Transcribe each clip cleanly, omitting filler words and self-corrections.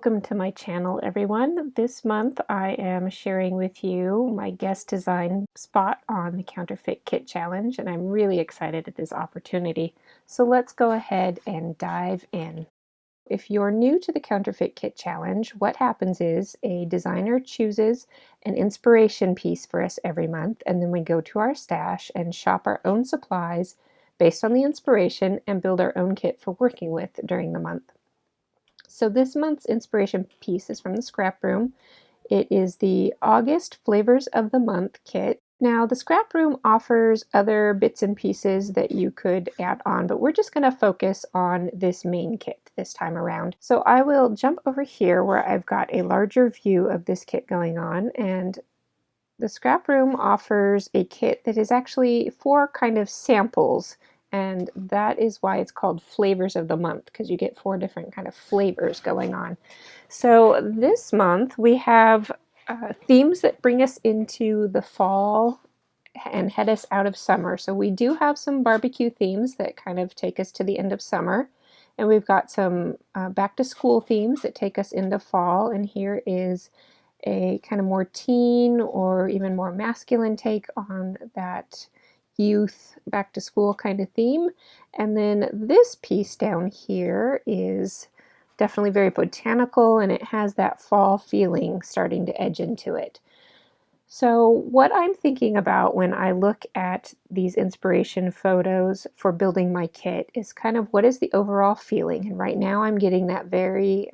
Welcome to my channel, everyone. This month I am sharing with you my guest design spot on the Counterfeit Kit Challenge, and I'm really excited at this opportunity. So let's go ahead and dive in. If you're new to the Counterfeit Kit Challenge, what happens is a designer chooses an inspiration piece for us every month, and then we go to our stash and shop our own supplies based on the inspiration and build our own kit for working with during the month. So this month's inspiration piece is from the Scrap Room. It is the August Flavors of the Month kit. Now the Scrap Room offers other bits and pieces that you could add on, but we're just going to focus on this main kit this time around. So I will jump over here where I've got a larger view of this kit going on, and the Scrap Room offers a kit that is actually 4 kind of samples, and that is why it's called Flavors of the Month, because you get 4 different kind of flavors going on. So this month we have themes that bring us into the fall and head us out of summer. So we do have some barbecue themes that kind of take us to the end of summer, and we've got some back to school themes that take us into fall, and here is a kind of more teen or even more masculine take on that youth back to school kind of theme. And then this piece down here is definitely very botanical, and it has that fall feeling starting to edge into it. So what I'm thinking about when I look at these inspiration photos for building my kit is kind of what is the overall feeling. And right now I'm getting that very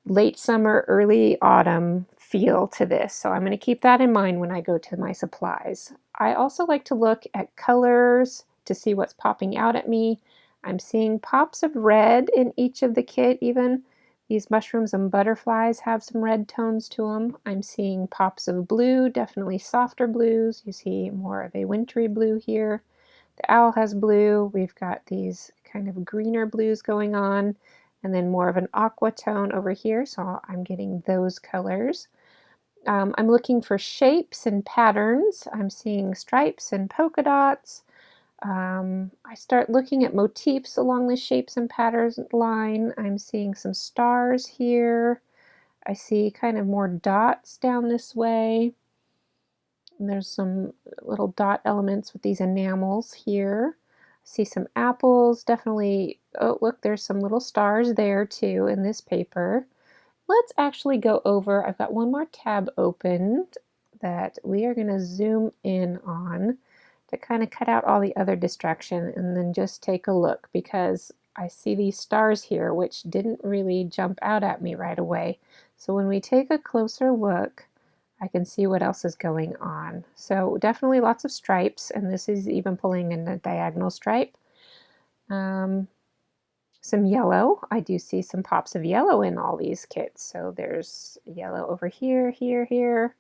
late summer, early autumn feel to this. So I'm going to keep that in mind when I go to my supplies. I also like to look at colors to see what's popping out at me. I'm seeing pops of red in each of the kit even. These mushrooms and butterflies have some red tones to them. I'm seeing pops of blue, definitely softer blues. You see more of a wintry blue here. The owl has blue. We've got these kind of greener blues going on, and then more of an aqua tone over here, so I'm getting those colors. I'm looking for shapes and patterns. I'm seeing stripes and polka dots. I start looking at motifs along the shapes and patterns line. I'm seeing some stars here. I see kind of more dots down this way. And there's some little dot elements with these enamels here. See some apples, definitely. Oh, look, there's some little stars there too in this paper. Let's actually go over, I've got one more tab opened that we are going to zoom in on to kind of cut out all the other distraction and then just take a look, because I see these stars here which didn't really jump out at me right away. So when we take a closer look, I can see what else is going on. So definitely lots of stripes, and this is even pulling in a diagonal stripe. Some yellow. I do see some pops of yellow in all these kits. So there's yellow over here, here,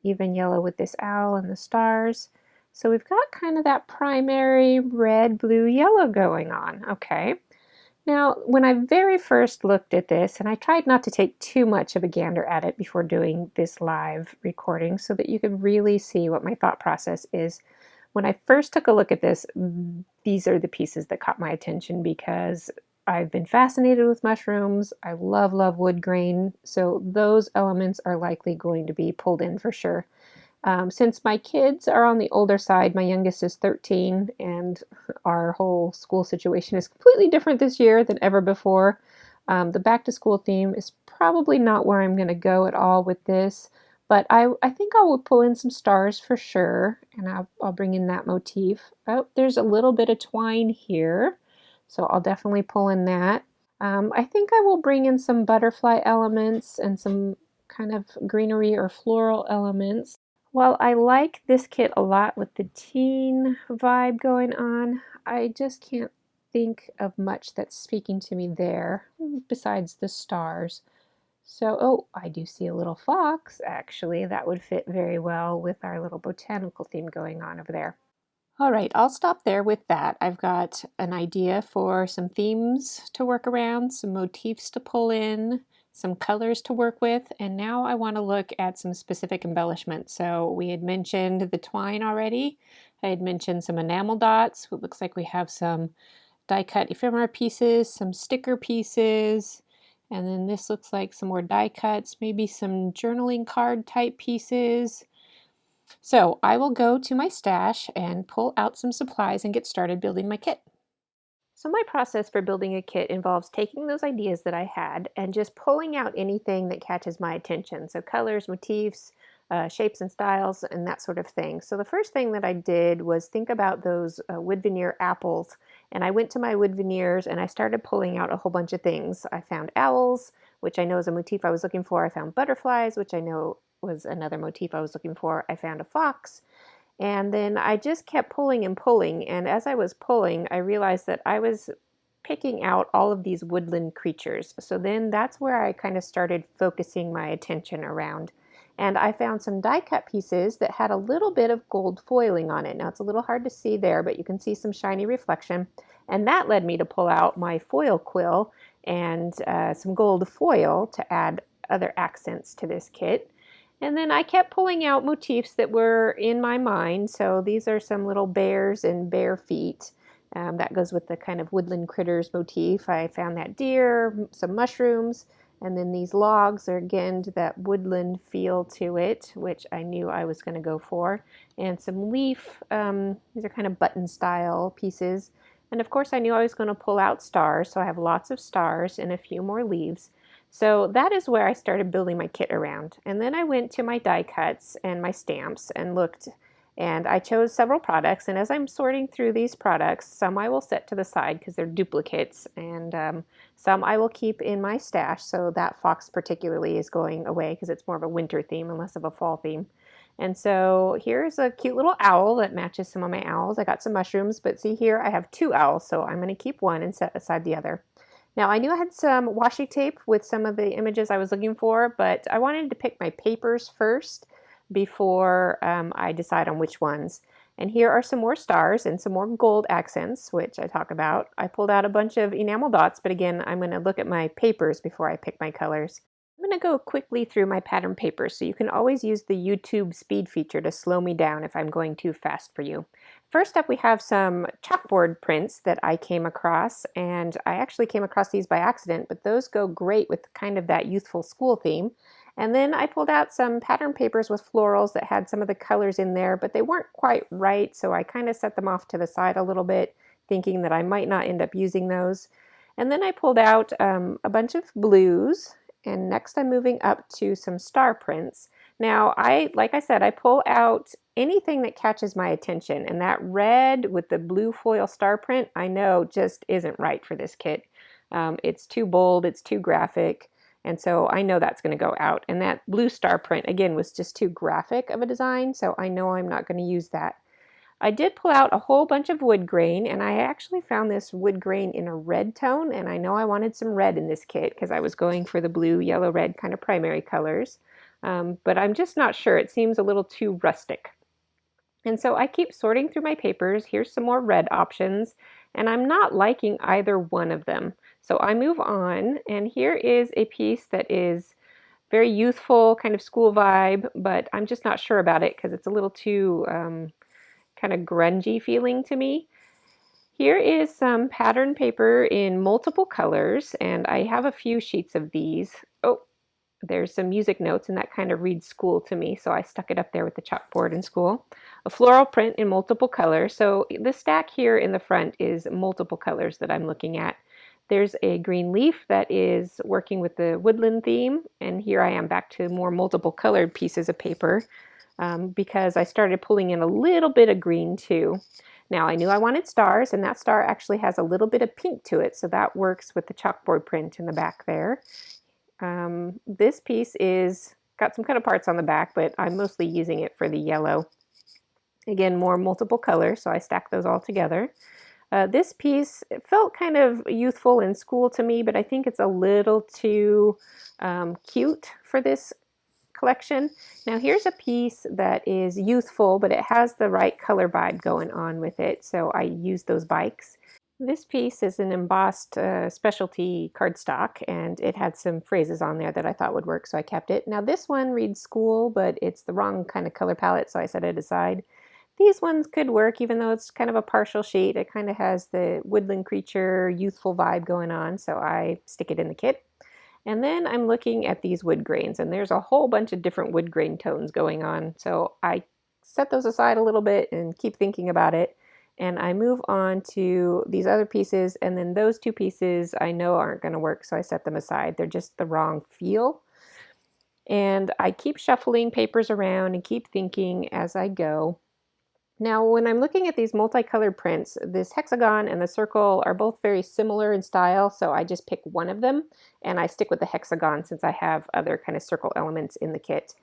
even yellow with this owl and the stars. So we've got kind of that primary red, blue, yellow going on. Okay. Now, when I very first looked at this, and I tried not to take too much of a gander at it before doing this live recording so that you could really see what my thought process is. When I first took a look at this, these are the pieces that caught my attention because I've been fascinated with mushrooms. I love wood grain. So those elements are likely going to be pulled in for sure. Since my kids are on the older side, my youngest is 13, and our whole school situation is completely different this year than ever before. The back to school theme is probably not where I'm going to go at all with this, but I think I will pull in some stars for sure, and I'll bring in that motif. Oh, there's a little bit of twine here, so I'll definitely pull in that. I think I will bring in some butterfly elements and some kind of greenery or floral elements. While I like this kit a lot with the teen vibe going on, I just can't think of much that's speaking to me there besides the stars. So, oh, I do see a little fox actually. That would fit very well with our little botanical theme going on over there. All right, I'll stop there with that. I've got an idea for some themes to work around, some motifs to pull in, some colors to work with, and now I want to look at some specific embellishments. So we had mentioned the twine already. I had mentioned some enamel dots. It looks like we have some die cut ephemera pieces, some sticker pieces, And then this looks like some more die cuts, maybe some journaling card type pieces. So I will go to my stash and pull out some supplies and get started building my kit. So my process for building a kit involves taking those ideas that I had and just pulling out anything that catches my attention. So colors, motifs, shapes and styles, and that sort of thing. So the first thing that I did was think about those wood veneer apples. And I went to my wood veneers and I started pulling out a whole bunch of things. I found owls, which I know is a motif I was looking for. I found butterflies, which I know was another motif I was looking for. I found a fox. And then I just kept pulling and pulling. And as I was pulling, I realized that I was picking out all of these woodland creatures. So then that's where I kind of started focusing my attention around. And I found some die cut pieces that had a little bit of gold foiling on it. Now it's a little hard to see there, but you can see some shiny reflection. And that led me to pull out my foil quill and some gold foil to add other accents to this kit. And then I kept pulling out motifs that were in my mind. So these are some little bears and bare feet. That goes with the kind of woodland critters motif. I found that deer, some mushrooms, and then these logs are again that woodland feel to it, which I knew I was going to go for. And some leaf, these are kind of button style pieces. And of course I knew I was going to pull out stars, so I have lots of stars and a few more leaves. So that is where I started building my kit around. And then I went to my die cuts and my stamps and looked, and I chose several products. And as I'm sorting through these products, some I will set to the side because they're duplicates, and some I will keep in my stash. So that fox particularly is going away because it's more of a winter theme and less of a fall theme. And so here's a cute little owl that matches some of my owls. I got some mushrooms, but see here I have two owls, so I'm going to keep one and set aside the other. Now I knew I had some washi tape with some of the images I was looking for, but I wanted to pick my papers first before I decide on which ones. And here are some more stars and some more gold accents, which I talk about. I pulled out a bunch of enamel dots, but again, I'm going to look at my papers before I pick my colors. I'm going to go quickly through my pattern papers, so you can always use the YouTube speed feature to slow me down if I'm going too fast for you. First up, we have some chalkboard prints that I came across, and I actually came across these by accident, but those go great with kind of that youthful school theme. And then I pulled out some pattern papers with florals that had some of the colors in there, but they weren't quite right, so I kind of set them off to the side a little bit, thinking that I might not end up using those. And then I pulled out a bunch of blues, and next I'm moving up to some star prints. Now, like I said, I pull out anything that catches my attention, and that red with the blue foil star print, I know just isn't right for this kit. It's too bold, it's too graphic, and so I know that's going to go out. And that blue star print, again, was just too graphic of a design, so I know I'm not going to use that. I did pull out a whole bunch of wood grain, and I actually found this wood grain in a red tone, and I know I wanted some red in this kit because I was going for the blue, yellow, red kind of primary colors. But I'm just not sure. It seems a little too rustic. And so I keep sorting through my papers. Here's some more red options, and I'm not liking either one of them. So I move on, and here is a piece that is very youthful, kind of school vibe, but I'm just not sure about it because it's a little too kind of grungy feeling to me. Here is some pattern paper in multiple colors, and I have a few sheets of these. Oh, there's some music notes, and that kind of reads school to me, so I stuck it up there with the chalkboard in school. A floral print in multiple colors. So the stack here in the front is multiple colors that I'm looking at. There's a green leaf that is working with the woodland theme, and here I am back to more multiple colored pieces of paper because I started pulling in a little bit of green too. Now I knew I wanted stars, and that star actually has a little bit of pink to it, so that works with the chalkboard print in the back there. This piece is got some kind of parts on the back, but I'm mostly using it for the yellow. Again, more multiple colors, so I stack those all together. This piece, it felt kind of youthful in school to me, but I think it's a little too cute for this collection. Now here's a piece that is youthful, but it has the right color vibe going on with it, so I used those bikes. This piece is an embossed specialty cardstock, and it had some phrases on there that I thought would work, so I kept it. Now this one reads school, but it's the wrong kind of color palette, so I set it aside. These ones could work, even though it's kind of a partial sheet. It kind of has the woodland creature, youthful vibe going on, so I stick it in the kit. And then I'm looking at these wood grains, and there's a whole bunch of different wood grain tones going on. So I set those aside a little bit and keep thinking about it. And I move on to these other pieces, and then those two pieces I know aren't going to work, so I set them aside. They're just the wrong feel. And I keep shuffling papers around and keep thinking as I go. Now, when I'm looking at these multicolored prints, this hexagon and the circle are both very similar in style, so I just pick one of them, and I stick with the hexagon since I have other kind of circle elements in the kit.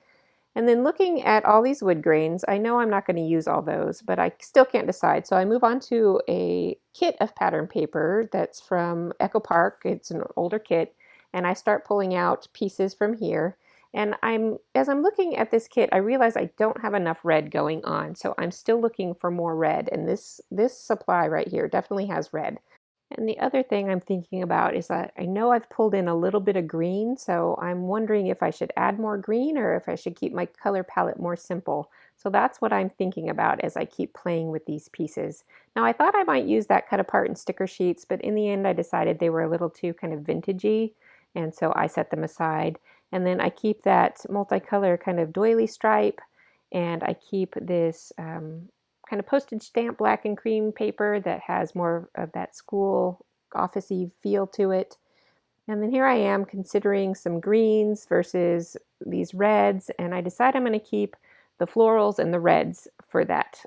And then looking at all these wood grains, I know I'm not going to use all those, but I still can't decide. So I move on to a kit of pattern paper that's from Echo Park. It's an older kit, and I start pulling out pieces from here. And as I'm looking at this kit, I realize I don't have enough red going on, so I'm still looking for more red. And this supply right here definitely has red. And the other thing I'm thinking about is that I know I've pulled in a little bit of green, so I'm wondering if I should add more green or if I should keep my color palette more simple. So that's what I'm thinking about as I keep playing with these pieces. Now I thought I might use that cut apart in sticker sheets, but in the end I decided they were a little too kind of vintagey, and so I set them aside. And then I keep that multicolor kind of doily stripe, and I keep this kind of postage stamp black and cream paper that has more of that school office-y feel to it. And then here I am considering some greens versus these reds, and I decide I'm going to keep the florals and the reds for that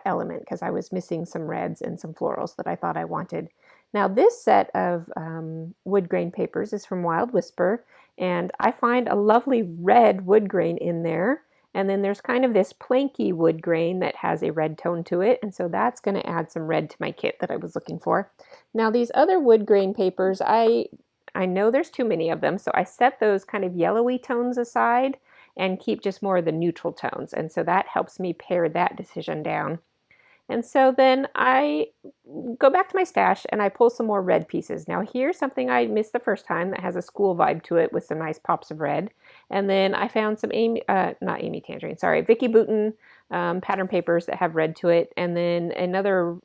element because I was missing some reds and some florals that I thought I wanted. Now this set of wood grain papers is from Wild Whisper, and I find a lovely red wood grain in there. And then there's kind of this planky wood grain that has a red tone to it, and so that's going to add some red to my kit that I was looking for. Now these other wood grain papers, I know there's too many of them, so I set those kind of yellowy tones aside and keep just more of the neutral tones, and so that helps me pare that decision down. And so then I go back to my stash and I pull some more red pieces. Now here's something I missed the first time that has a school vibe to it with some nice pops of red. And then I found some not Amy Tangerine, sorry, Vicky Bouton pattern papers that have red to it. And then another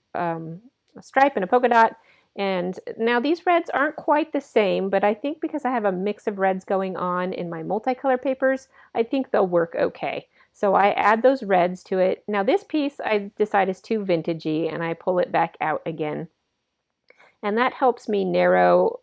stripe and a polka dot. And now these reds aren't quite the same, but I think because I have a mix of reds going on in my multicolor papers, I think they'll work okay. So I add those reds to it. Now this piece I decide is too vintagey and I pull it back out again. And that helps me narrow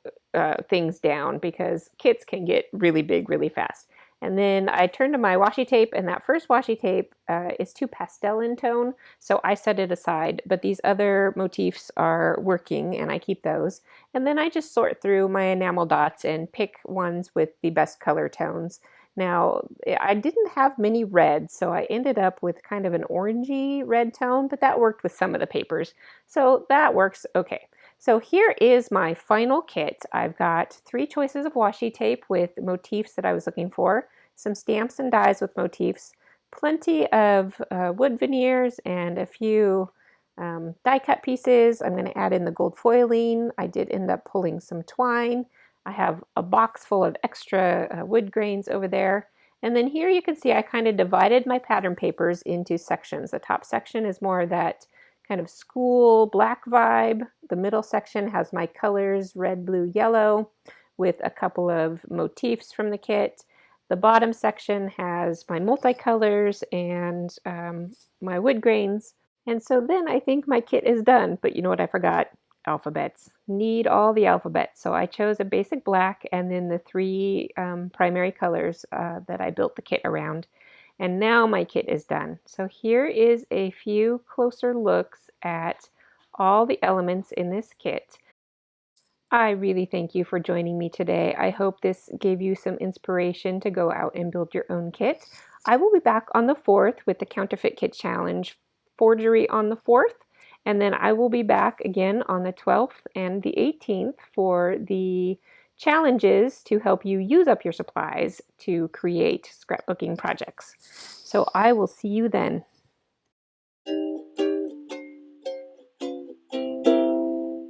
things down because kits can get really big really fast. And then I turn to my washi tape, and that first washi tape is too pastel in tone, so I set it aside. But these other motifs are working, and I keep those. And then I just sort through my enamel dots and pick ones with the best color tones. Now, I didn't have many reds, so I ended up with kind of an orangey red tone, but that worked with some of the papers. So that works okay. So here is my final kit. I've got 3 choices of washi tape with motifs that I was looking for, some stamps and dies with motifs, plenty of wood veneers, and a few die cut pieces. I'm going to add in the gold foiling. I did end up pulling some twine. I have a box full of extra wood grains over there. And then here you can see I kind of divided my pattern papers into sections. The top section is more of that kind of school black vibe. The middle section has my colors, red, blue, yellow, with a couple of motifs from the kit. The bottom section has my multicolors and my wood grains. And so then I think my kit is done. But you know what I forgot? Alphabets. Need all the alphabets. So I chose a basic black and then the 3 primary colors that I built the kit around. And now my kit is done. So here is a few closer looks at all the elements in this kit. I really thank you for joining me today. I hope this gave you some inspiration to go out and build your own kit. I will be back on the 4th with the Counterfeit Kit Challenge Forgery on the 4th. And then I will be back again on the 12th and the 18th for the challenges to help you use up your supplies to create scrapbooking projects. So I will see you then.